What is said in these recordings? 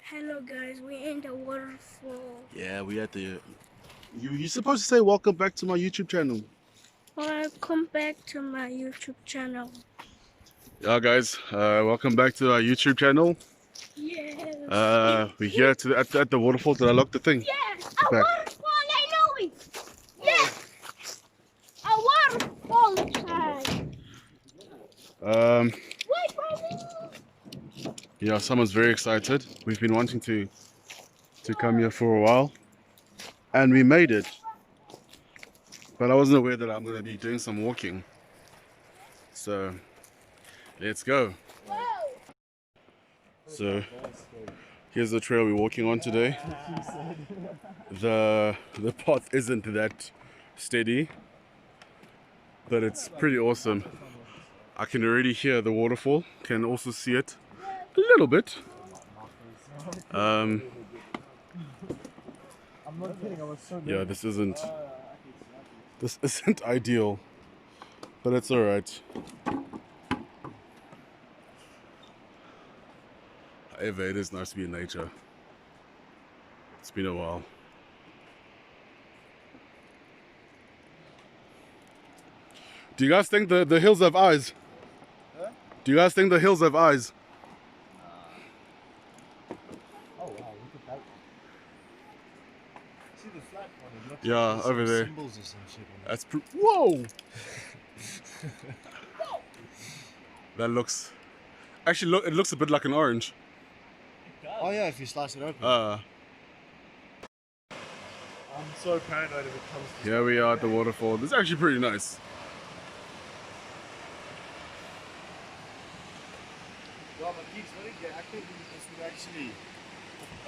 Hello guys, we're in the waterfall. Yeah, we at the. You're supposed to say welcome back to my YouTube channel. Welcome back to my YouTube channel. Yeah, guys, welcome back to our YouTube channel. Yes. We're here at the waterfall. Did I lock the thing? Yes, a waterfall, I know it. Yes, a waterfall inside. Um, Wait, Bobby. yeah, someone's very excited. We've been wanting to come here for a while, and we made it. But I wasn't aware that I'm going to be doing some walking. So, let's go. So, here's the trail we're walking on today. The path isn't that steady, but it's pretty awesome. I can already hear the waterfall, can also see it a little bit. Yeah, this isn't ideal, but it's alright. However, it is nice to be in nature. It's been a while. Do you guys think the hills have eyes? Huh? Do you guys think the hills have eyes? Oh wow, look at that. See the flat one? Yeah, over there. Symbols or some shit on That's whoa! That looks actually it looks a bit like an orange. Oh yeah, if you slice it open. I'm so paranoid if it comes to Here we are at the waterfall. This is actually pretty nice. Ja, maar kies, wat ik echt denk is we actually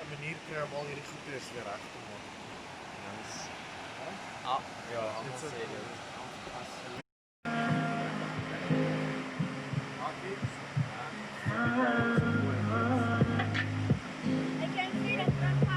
een manier krijgen om al die goed is weer recht te maken. Ja, anders zeker. I can see the grandpa.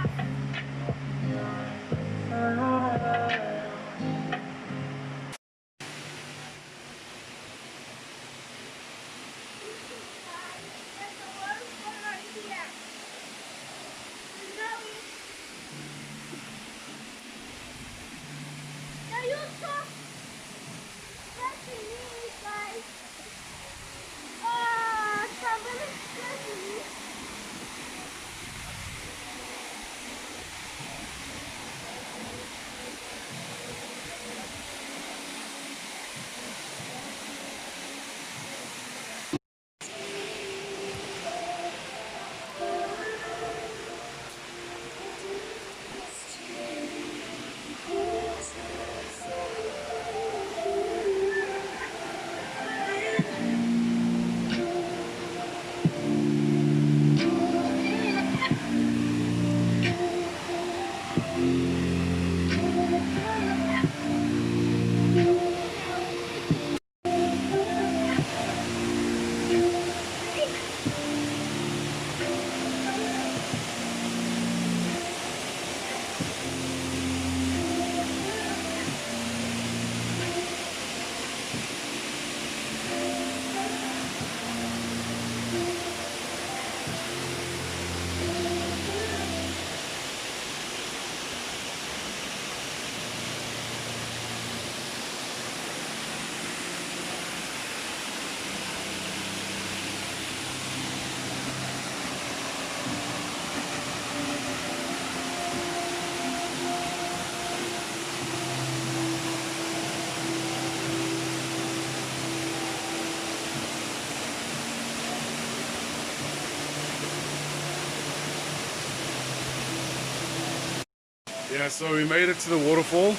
Yeah, so we made it to the waterfall.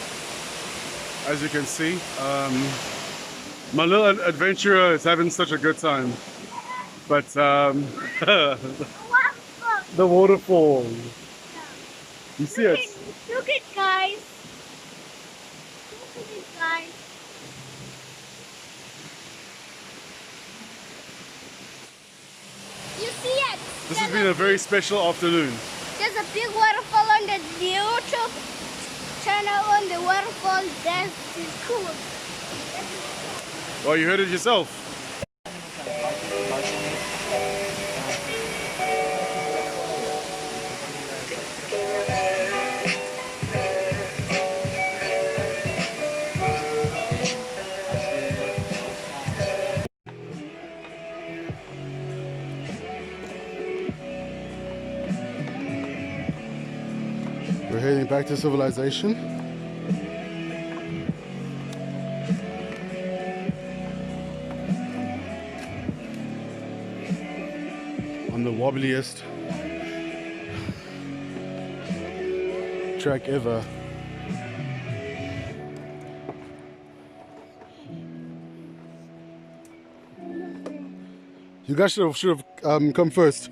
As you can see, my little adventurer is having such a good time. But the waterfall, you see it? Look it, guys. Look at it, guys. You see it? This has been a very special afternoon. There's a big waterfall on the YouTube channel on the waterfall. That is cool. Well, you heard it yourself. We're heading back to civilization. On the wobbliest track ever. You guys should have come first.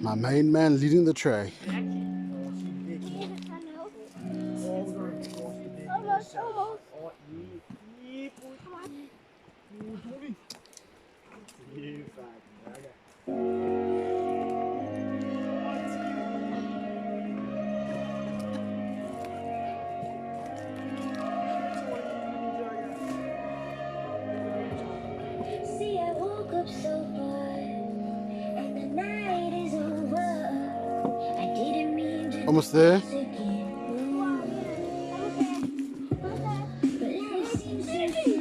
My main man leading the tray. Almost. See, I woke up so far, and the night is over. I didn't mean to Almost there.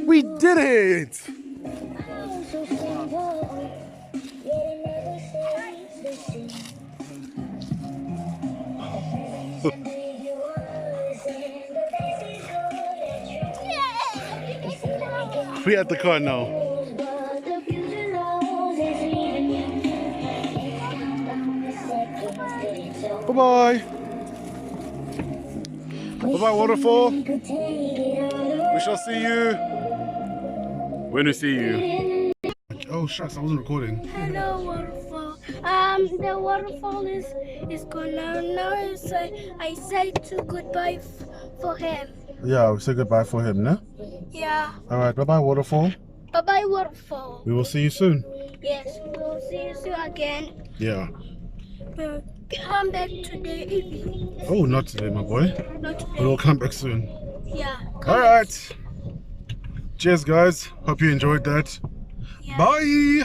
We did it! so simple, yet it never stays the same. We at the car now. Bye bye. Bye bye, waterfall. We shall see you when we see you. Oh shucks, I wasn't recording. Hello, waterfall. The waterfall is gone now. Now I say to goodbye for him. Yeah, we say goodbye for him, no? Yeah. Alright, bye bye, waterfall. Bye bye, waterfall. We will see you soon. Yes, we'll see you soon again. Yeah. We'll come back today evening. Oh, not today, my boy. Not But today. we'll come back soon. Yeah. Alright. Cheers, guys. Hope you enjoyed that. Yeah. Bye.